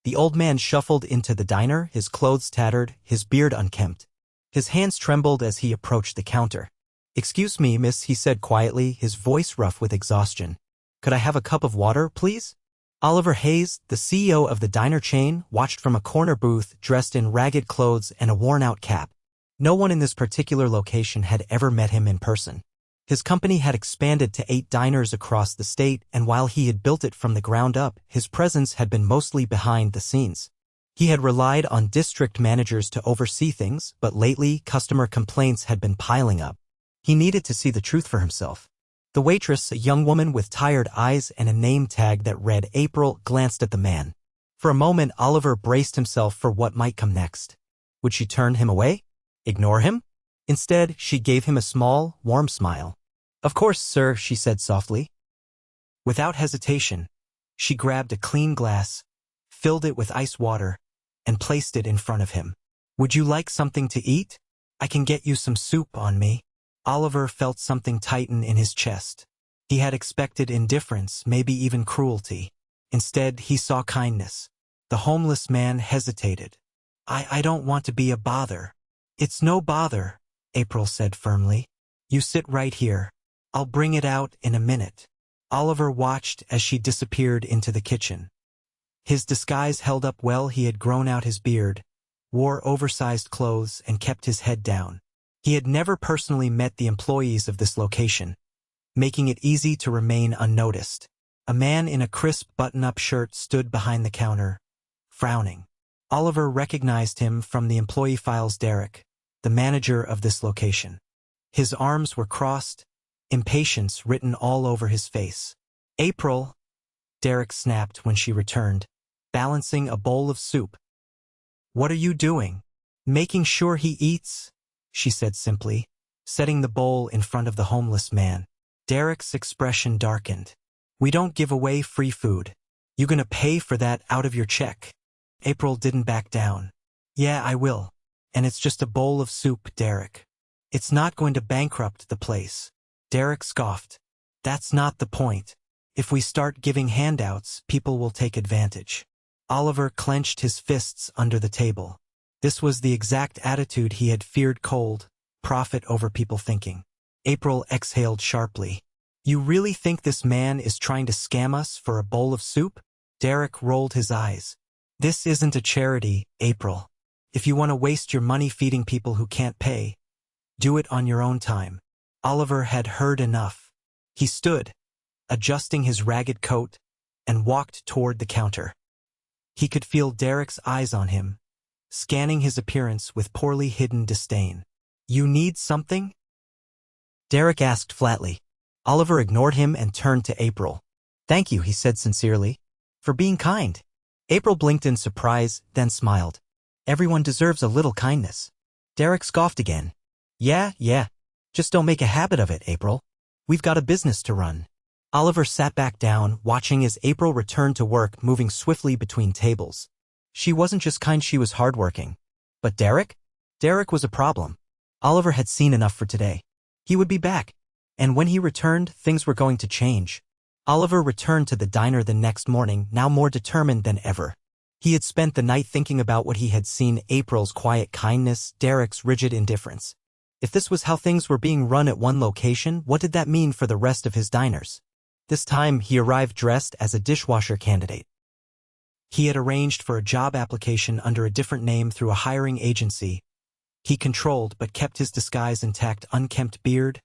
The old man shuffled into the diner, his clothes tattered, his beard unkempt. His hands trembled as he approached the counter. "Excuse me, miss," he said quietly, his voice rough with exhaustion. "Could I have a cup of water, please?" Oliver Hayes, the CEO of the diner chain, watched from a corner booth, dressed in ragged clothes and a worn-out cap. No one in this particular location had ever met him in person. His company had expanded to 8 diners across the state, and while he had built it from the ground up, his presence had been mostly behind the scenes. He had relied on district managers to oversee things, but lately customer complaints had been piling up. He needed to see the truth for himself. The waitress, a young woman with tired eyes and a name tag that read April, glanced at the man. For a moment, Oliver braced himself for what might come next. Would she turn him away? Ignore him? Instead, she gave him a small, warm smile. "Of course, sir," she said softly. Without hesitation, she grabbed a clean glass, filled it with ice water, and placed it in front of him. "Would you like something to eat? I can get you some soup on me." Oliver felt something tighten in his chest. He had expected indifference, maybe even cruelty. Instead, he saw kindness. The homeless man hesitated. I don't want to be a bother." "It's no bother," April said firmly. "You sit right here. I'll bring it out in a minute." Oliver watched as she disappeared into the kitchen. His disguise held up well. He had grown out his beard, wore oversized clothes, and kept his head down. He had never personally met the employees of this location, making it easy to remain unnoticed. A man in a crisp button-up shirt stood behind the counter, frowning. Oliver recognized him from the employee files. Derek, the manager of this location. His arms were crossed, impatience written all over his face. "April," Derek snapped when she returned, balancing a bowl of soup. "What are you doing?" "Making sure he eats," she said simply, setting the bowl in front of the homeless man. Derek's expression darkened. "We don't give away free food. You gonna pay for that out of your check?" April didn't back down. "Yeah, I will. And it's just a bowl of soup, Derek. It's not going to bankrupt the place." Derek scoffed. "That's not the point. If we start giving handouts, people will take advantage." Oliver clenched his fists under the table. This was the exact attitude he had feared. Cold, profit over people thinking. April exhaled sharply. "You really think this man is trying to scam us for a bowl of soup?" Derek rolled his eyes. "This isn't a charity, April. If you want to waste your money feeding people who can't pay, do it on your own time." Oliver had heard enough. He stood, adjusting his ragged coat, and walked toward the counter. He could feel Derek's eyes on him, scanning his appearance with poorly hidden disdain. "You need something?" Derek asked flatly. Oliver ignored him and turned to April. "Thank you," he said sincerely, "for being kind." April blinked in surprise, then smiled. "Everyone deserves a little kindness." Derek scoffed again. Yeah. Just don't make a habit of it, April. We've got a business to run." Oliver sat back down, watching as April returned to work, moving swiftly between tables. She wasn't just kind, she was hardworking. But Derek? Derek was a problem. Oliver had seen enough for today. He would be back. And when he returned, things were going to change. Oliver returned to the diner the next morning, now more determined than ever. He had spent the night thinking about what he had seen: April's quiet kindness, Derek's rigid indifference. If this was how things were being run at one location, what did that mean for the rest of his diners? This time, he arrived dressed as a dishwasher candidate. He had arranged for a job application under a different name through a hiring agency. He controlled but kept his disguise intact: unkempt beard,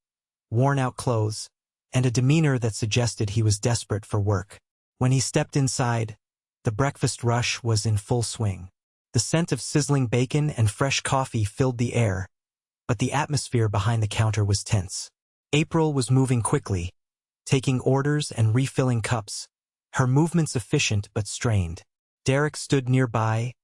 worn-out clothes, and a demeanor that suggested he was desperate for work. When he stepped inside, the breakfast rush was in full swing. The scent of sizzling bacon and fresh coffee filled the air, but the atmosphere behind the counter was tense. April was moving quickly, taking orders and refilling cups, her movements efficient but strained. Derek stood nearby,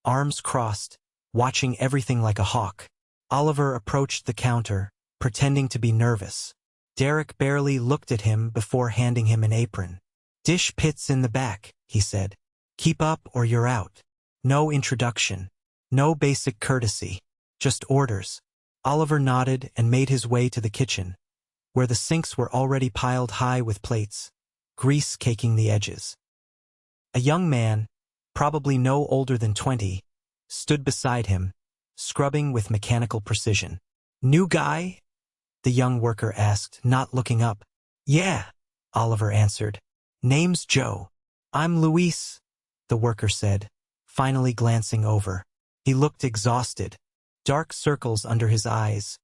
arms crossed, watching everything like a hawk. Oliver approached the counter, pretending to be nervous. Derek barely looked at him before handing him an apron. "Dish pits in the back," he said. "Keep up or you're out." No introduction, no basic courtesy, just orders. Oliver nodded and made his way to the kitchen, where the sinks were already piled high with plates, grease caking the edges. A young man, probably no older than 20, stood beside him, scrubbing with mechanical precision. "New guy?" the young worker asked, not looking up. "Yeah," Oliver answered. "Name's Joe." "I'm Luis," the worker said, finally glancing over. He looked exhausted, dark circles under his eyes,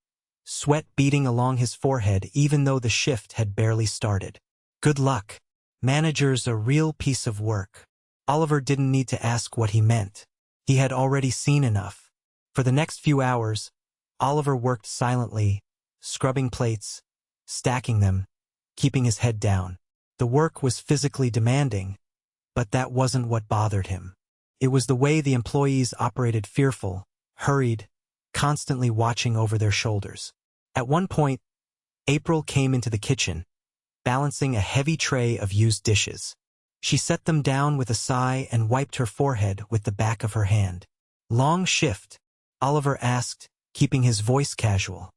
sweat beading along his forehead even though the shift had barely started. "Good luck. Manager's a real piece of work." Oliver didn't need to ask what he meant. He had already seen enough. For the next few hours, Oliver worked silently, scrubbing plates, stacking them, keeping his head down. The work was physically demanding, but that wasn't what bothered him. It was the way the employees operated, fearful, hurried, constantly watching over their shoulders. At one point, April came into the kitchen, balancing a heavy tray of used dishes. She set them down with a sigh and wiped her forehead with the back of her hand. "Long shift?" Oliver asked, keeping his voice casual.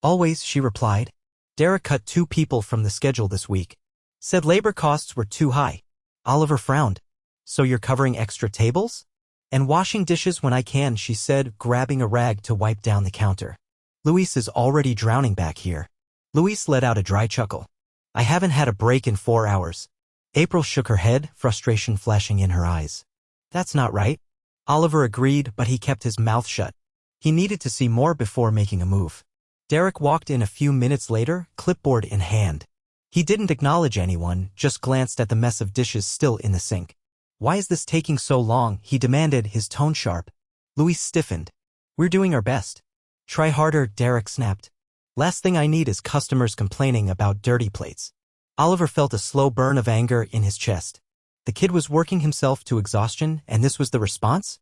"Always," she replied. "Derek cut 2 people from the schedule this week. Said labor costs were too high." Oliver frowned. "So you're covering extra tables?" "And washing dishes when I can," she said, grabbing a rag to wipe down the counter. "Luis is already drowning back here." Luis let out a dry chuckle. "I haven't had a break in 4 hours. April shook her head, frustration flashing in her eyes. "That's not right." Oliver agreed, but he kept his mouth shut. He needed to see more before making a move. Derek walked in a few minutes later, clipboard in hand. He didn't acknowledge anyone, just glanced at the mess of dishes still in the sink. "Why is this taking so long?" he demanded, his tone sharp. Luis stiffened. "We're doing our best." "Try harder," Derek snapped. "Last thing I need is customers complaining about dirty plates." Oliver felt a slow burn of anger in his chest. The kid was working himself to exhaustion, and this was the response?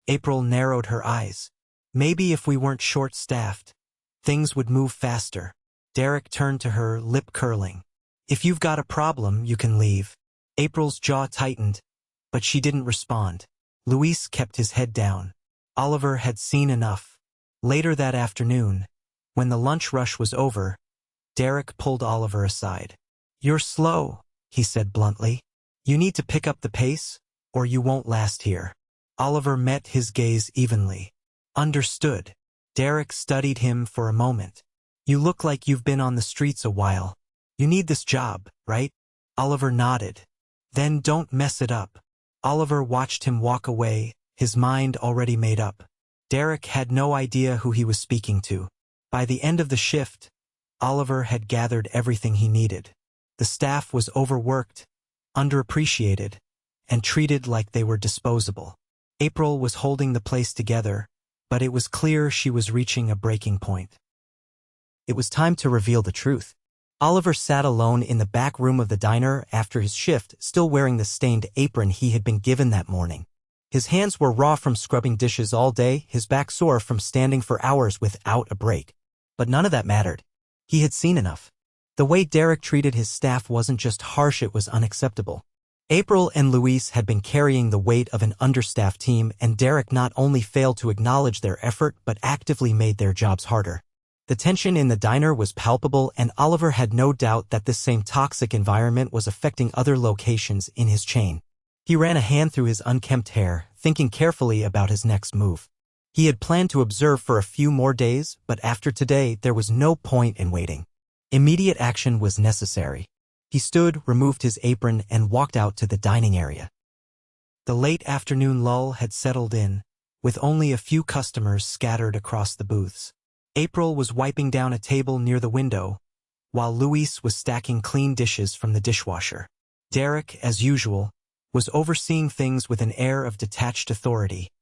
April narrowed her eyes. "Maybe if we weren't short-staffed, things would move faster." Derek turned to her, lip curling. "If you've got a problem, you can leave." April's jaw tightened, but she didn't respond. Luis kept his head down. Oliver had seen enough. Later that afternoon, when the lunch rush was over, Derek pulled Oliver aside. "You're slow," he said bluntly. "You need to pick up the pace, or you won't last here." Oliver met his gaze evenly. "Understood." Derek studied him for a moment. "You look like you've been on the streets a while. You need this job, right?" Oliver nodded. "Then don't mess it up." Oliver watched him walk away, his mind already made up. Derek had no idea who he was speaking to. By the end of the shift, Oliver had gathered everything he needed. The staff was overworked, underappreciated, and treated like they were disposable. April was holding the place together, but it was clear she was reaching a breaking point. It was time to reveal the truth. Oliver sat alone in the back room of the diner after his shift, still wearing the stained apron he had been given that morning. His hands were raw from scrubbing dishes all day, his back sore from standing for hours without a break. But none of that mattered. He had seen enough. The way Derek treated his staff wasn't just harsh, it was unacceptable. April and Luis had been carrying the weight of an understaffed team, and Derek not only failed to acknowledge their effort but actively made their jobs harder. The tension in the diner was palpable, and Oliver had no doubt that this same toxic environment was affecting other locations in his chain. He ran a hand through his unkempt hair, thinking carefully about his next move. He had planned to observe for a few more days, but after today there was no point in waiting. Immediate action was necessary. He stood, removed his apron, and walked out to the dining area. The late afternoon lull had settled in, with only a few customers scattered across the booths. April was wiping down a table near the window, while Luis was stacking clean dishes from the dishwasher. Derek, as usual, was overseeing things with an air of detached authority,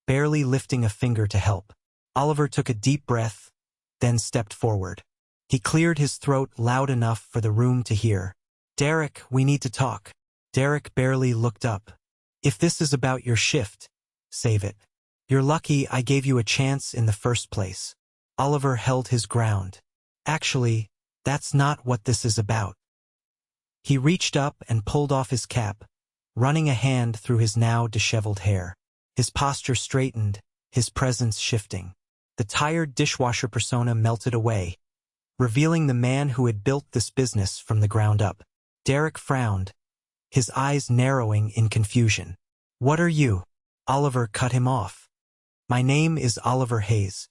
barely lifting a finger to help. Oliver took a deep breath, then stepped forward. He cleared his throat loud enough for the room to hear. "Derek, we need to talk." Derek barely looked up. "If this is about your shift, save it. You're lucky I gave you a chance in the first place." Oliver held his ground. "Actually, that's not what this is about." He reached up and pulled off his cap, running a hand through his now disheveled hair. His posture straightened, his presence shifting. The tired dishwasher persona melted away, revealing the man who had built this business from the ground up. Derek frowned, his eyes narrowing in confusion. "What are you?" Oliver cut him off. "My name is Oliver Hayes.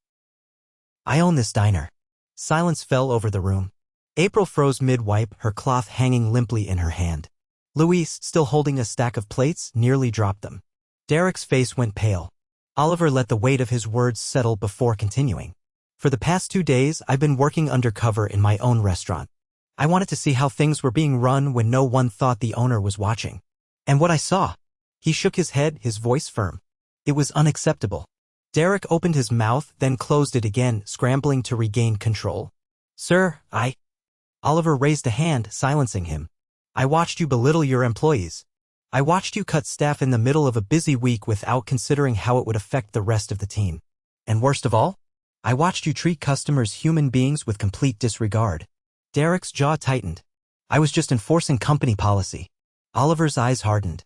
I own this diner." Silence fell over the room. April froze mid-wipe, her cloth hanging limply in her hand. Louise, still holding a stack of plates, nearly dropped them. Derek's face went pale. Oliver let the weight of his words settle before continuing. "For the past 2 days, I've been working undercover in my own restaurant. I wanted to see how things were being run when no one thought the owner was watching. And what I saw..." He shook his head, his voice firm. "It was unacceptable." Derek opened his mouth, then closed it again, scrambling to regain control. "Sir, Oliver raised a hand, silencing him. "I watched you belittle your employees. I watched you cut staff in the middle of a busy week without considering how it would affect the rest of the team. And worst of all, I watched you treat customers human beings with complete disregard." Derek's jaw tightened. "I was just enforcing company policy." Oliver's eyes hardened.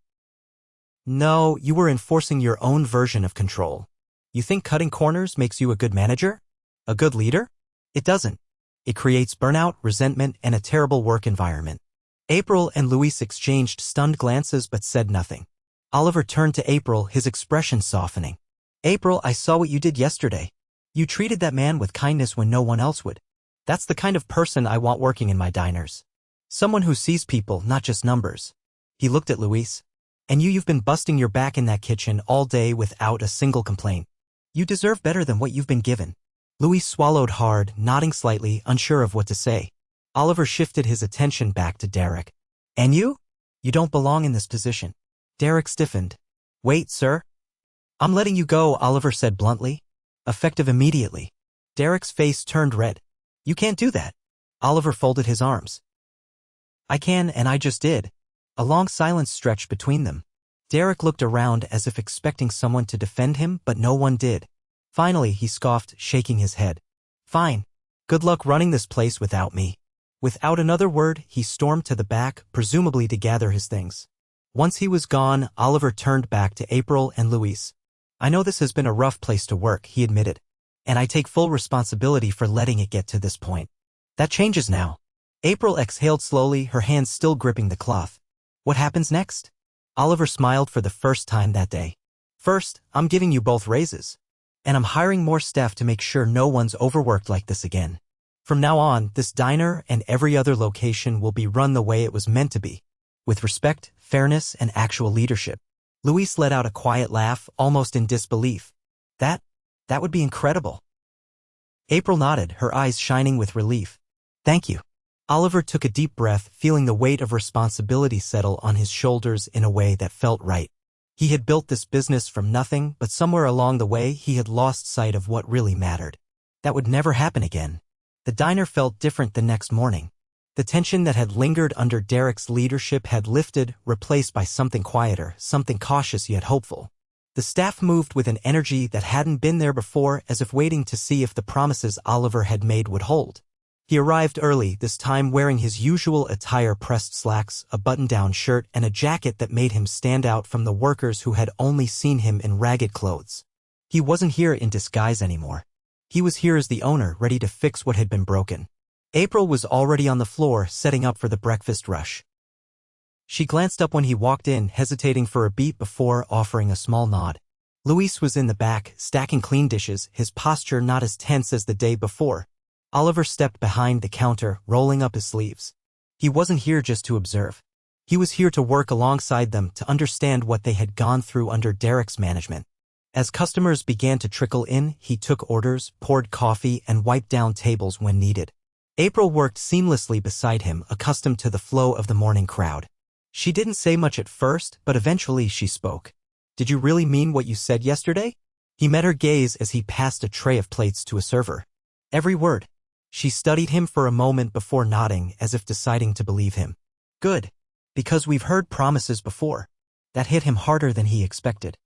"No, you were enforcing your own version of control. You think cutting corners makes you a good manager? A good leader? It doesn't. It creates burnout, resentment, and a terrible work environment." April and Louise exchanged stunned glances but said nothing. Oliver turned to April, his expression softening. "April, I saw what you did yesterday. You treated that man with kindness when no one else would. That's the kind of person I want working in my diners. Someone who sees people, not just numbers." He looked at Louise. "And you've been busting your back in that kitchen all day without a single complaint. You deserve better than what you've been given." Louise swallowed hard, nodding slightly, unsure of what to say. Oliver shifted his attention back to Derek. "And you? You don't belong in this position." Derek stiffened. "Wait, sir. I'm letting you go," Oliver said bluntly. "Effective immediately." Derek's face turned red. "You can't do that." Oliver folded his arms. "I can, and I just did." A long silence stretched between them. Derek looked around as if expecting someone to defend him, but no one did. Finally, he scoffed, shaking his head. "Fine. Good luck running this place without me." Without another word, he stormed to the back, presumably to gather his things. Once he was gone, Oliver turned back to April and Louise. "I know this has been a rough place to work," he admitted. "And I take full responsibility for letting it get to this point. That changes now." April exhaled slowly, her hands still gripping the cloth. "What happens next?" Oliver smiled for the first time that day. "First, I'm giving you both raises. And I'm hiring more staff to make sure no one's overworked like this again. From now on, this diner and every other location will be run the way it was meant to be, with respect, fairness, and actual leadership." Louise let out a quiet laugh, almost in disbelief. That would be incredible." April nodded, her eyes shining with relief. "Thank you." Oliver took a deep breath, feeling the weight of responsibility settle on his shoulders in a way that felt right. He had built this business from nothing, but somewhere along the way he had lost sight of what really mattered. That would never happen again. The diner felt different the next morning. The tension that had lingered under Derek's leadership had lifted, replaced by something quieter, something cautious yet hopeful. The staff moved with an energy that hadn't been there before, as if waiting to see if the promises Oliver had made would hold. He arrived early, this time wearing his usual attire: pressed slacks, a button-down shirt, and a jacket that made him stand out from the workers who had only seen him in ragged clothes. He wasn't here in disguise anymore. He was here as the owner, ready to fix what had been broken. April was already on the floor, setting up for the breakfast rush. She glanced up when he walked in, hesitating for a beat before offering a small nod. Louise was in the back, stacking clean dishes, his posture not as tense as the day before. Oliver stepped behind the counter, rolling up his sleeves. He wasn't here just to observe. He was here to work alongside them, to understand what they had gone through under Derek's management. As customers began to trickle in, he took orders, poured coffee, and wiped down tables when needed. April worked seamlessly beside him, accustomed to the flow of the morning crowd. She didn't say much at first, but eventually she spoke. "Did you really mean what you said yesterday?" He met her gaze as he passed a tray of plates to a server. "Every word." She studied him for a moment before nodding, as if deciding to believe him. "Good. Because we've heard promises before." That hit him harder than he expected.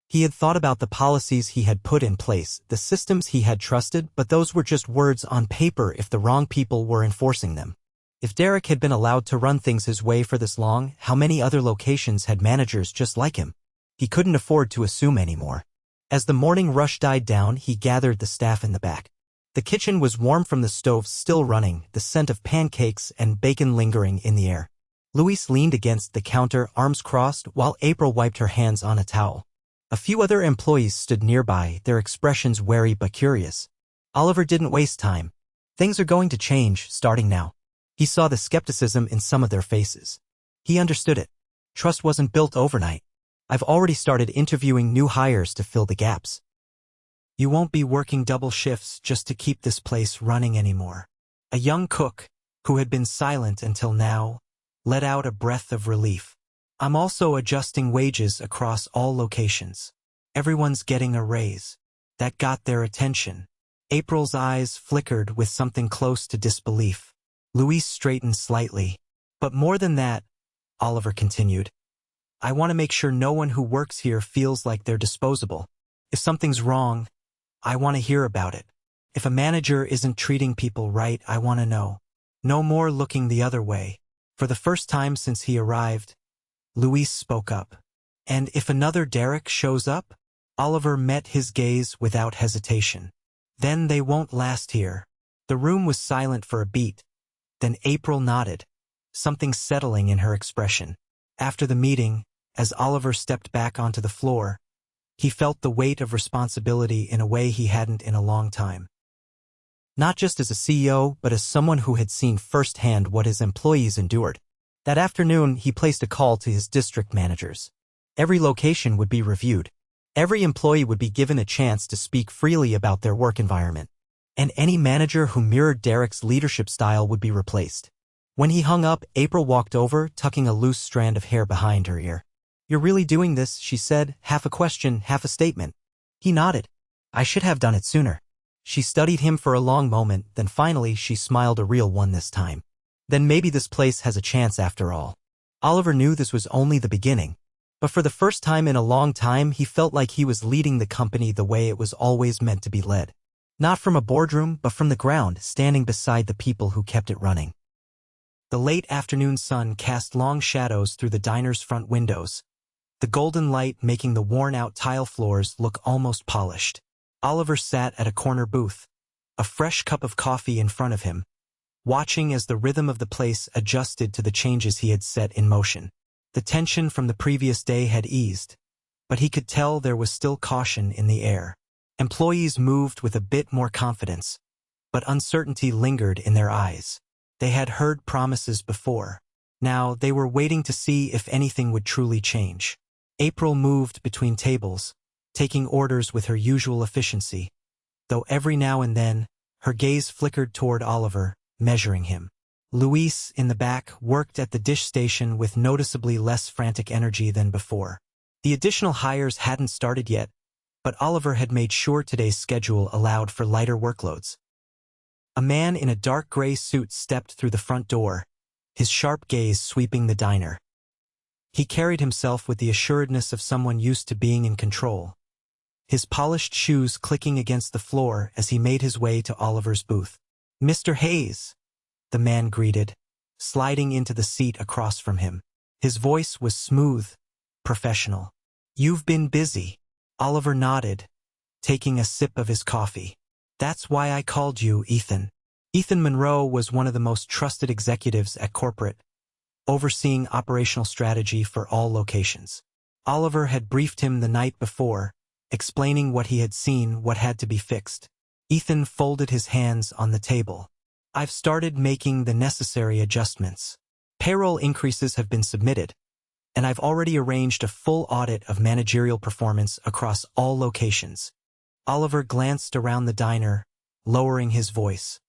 He had thought about the policies he had put in place, the systems he had trusted, but those were just words on paper if the wrong people were enforcing them. If Derek had been allowed to run things his way for this long, how many other locations had managers just like him? He couldn't afford to assume anymore. As the morning rush died down, he gathered the staff in the back. The kitchen was warm from the stoves still running, the scent of pancakes and bacon lingering in the air. Luis leaned against the counter, arms crossed, while April wiped her hands on a towel. A few other employees stood nearby, their expressions wary but curious. Oliver didn't waste time. Things are going to change, starting now. He saw the skepticism in some of their faces. He understood it. Trust wasn't built overnight. I've already started interviewing new hires to fill the gaps. You won't be working double shifts just to keep this place running anymore. A young cook, who had been silent until now, let out a breath of relief. I'm also adjusting wages across all locations. Everyone's getting a raise. That got their attention. April's eyes flickered with something close to disbelief. Luis straightened slightly. But more than that, Oliver continued, I want to make sure no one who works here feels like they're disposable. If something's wrong, I want to hear about it. If a manager isn't treating people right, I want to know. No more looking the other way. For the first time since he arrived, Luis spoke up. And if another Derek shows up? Oliver met his gaze without hesitation. Then they won't last here. The room was silent for a beat. Then April nodded, something settling in her expression. After the meeting, as Oliver stepped back onto the floor, he felt the weight of responsibility in a way he hadn't in a long time. Not just as a CEO, but as someone who had seen firsthand what his employees endured. That afternoon, he placed a call to his district managers. Every location would be reviewed. Every employee would be given a chance to speak freely about their work environment. And any manager who mirrored Derek's leadership style would be replaced. When he hung up, April walked over, tucking a loose strand of hair behind her ear. You're really doing this, she said, half a question, half a statement. He nodded. I should have done it sooner. She studied him for a long moment, then finally she smiled, a real one this time. Then maybe this place has a chance after all. Oliver knew this was only the beginning. But for the first time in a long time, he felt like he was leading the company the way it was always meant to be led. Not from a boardroom, but from the ground, standing beside the people who kept it running. The late afternoon sun cast long shadows through the diner's front windows, the golden light making the worn-out tile floors look almost polished. Oliver sat at a corner booth, a fresh cup of coffee in front of him, watching as the rhythm of the place adjusted to the changes he had set in motion. The tension from the previous day had eased, but he could tell there was still caution in the air. Employees moved with a bit more confidence, but uncertainty lingered in their eyes. They had heard promises before. Now they were waiting to see if anything would truly change. April moved between tables, taking orders with her usual efficiency, though every now and then, her gaze flickered toward Oliver, measuring him. Luis, in the back, worked at the dish station with noticeably less frantic energy than before. The additional hires hadn't started yet, but Oliver had made sure today's schedule allowed for lighter workloads. A man in a dark gray suit stepped through the front door, his sharp gaze sweeping the diner. He carried himself with the assuredness of someone used to being in control, his polished shoes clicking against the floor as he made his way to Oliver's booth. Mr. Hayes, the man greeted, sliding into the seat across from him. His voice was smooth, professional. You've been busy. Oliver nodded, taking a sip of his coffee. That's why I called you, Ethan. Ethan Monroe was one of the most trusted executives at corporate, overseeing operational strategy for all locations. Oliver had briefed him the night before, explaining what he had seen, what had to be fixed. Ethan folded his hands on the table. I've started making the necessary adjustments. Payroll increases have been submitted, and I've already arranged a full audit of managerial performance across all locations. Oliver glanced around the diner, lowering his voice.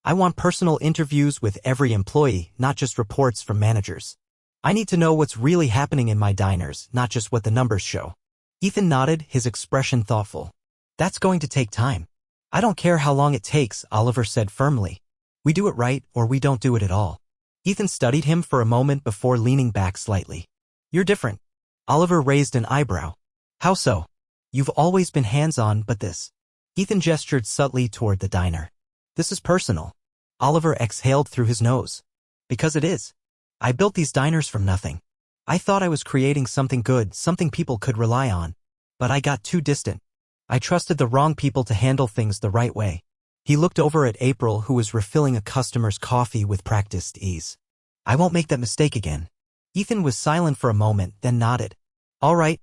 I want personal interviews with every employee, not just reports from managers. I need to know what's really happening in my diners, not just what the numbers show. Ethan nodded, his expression thoughtful. That's going to take time. I don't care how long it takes, Oliver said firmly. We do it right, or we don't do it at all. Ethan studied him for a moment before leaning back slightly. You're different. Oliver raised an eyebrow. How so? You've always been hands-on, but this. Ethan gestured subtly toward the diner. This is personal. Oliver exhaled through his nose. Because it is. I built these diners from nothing. I thought I was creating something good, something people could rely on. But I got too distant. I trusted the wrong people to handle things the right way. He looked over at April, who was refilling a customer's coffee with practiced ease. I won't make that mistake again. Ethan was silent for a moment, then nodded. All right.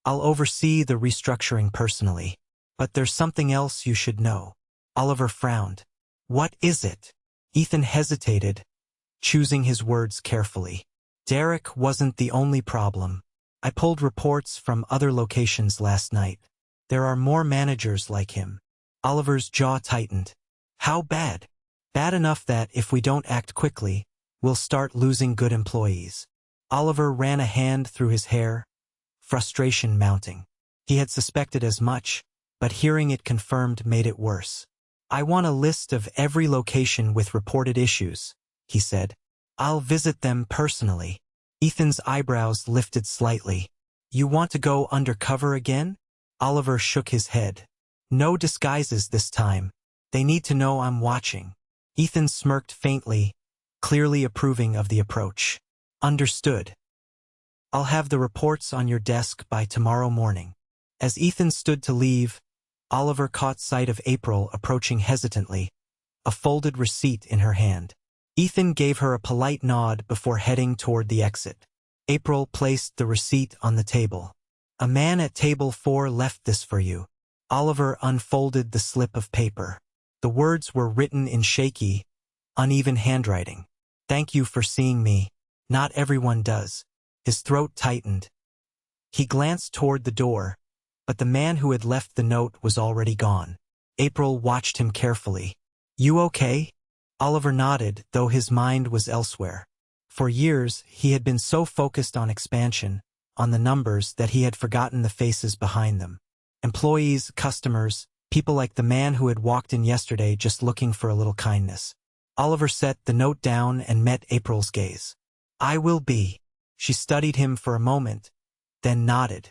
I'll oversee the restructuring personally. But there's something else you should know. Oliver frowned. What is it? Ethan hesitated, choosing his words carefully. Derek wasn't the only problem. I pulled reports from other locations last night. There are more managers like him. Oliver's jaw tightened. How bad? Bad enough that if we don't act quickly, we'll start losing good employees. Oliver ran a hand through his hair, frustration mounting. He had suspected as much, but hearing it confirmed made it worse. I want a list of every location with reported issues, he said. I'll visit them personally. Ethan's eyebrows lifted slightly. You want to go undercover again? Oliver shook his head. No disguises this time. They need to know I'm watching. Ethan smirked faintly, clearly approving of the approach. Understood. I'll have the reports on your desk by tomorrow morning. As Ethan stood to leave, Oliver caught sight of April approaching hesitantly, a folded receipt in her hand. Ethan gave her a polite nod before heading toward the exit. April placed the receipt on the table. A man at table 4 left this for you. Oliver unfolded the slip of paper. The words were written in shaky, uneven handwriting. Thank you for seeing me. Not everyone does. His throat tightened. He glanced toward the door, but the man who had left the note was already gone. April watched him carefully. You okay? Oliver nodded, though his mind was elsewhere. For years, he had been so focused on expansion, on the numbers, that he had forgotten the faces behind them. Employees, customers, people like the man who had walked in yesterday just looking for a little kindness. Oliver set the note down and met April's gaze. I will be. She studied him for a moment, then nodded.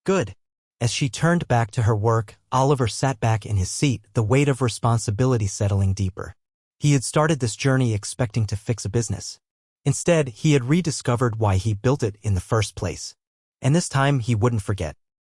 Good. As she turned back to her work, Oliver sat back in his seat, the weight of responsibility settling deeper. He had started this journey expecting to fix a business. Instead, he had rediscovered why he built it in the first place. And this time he wouldn't forget.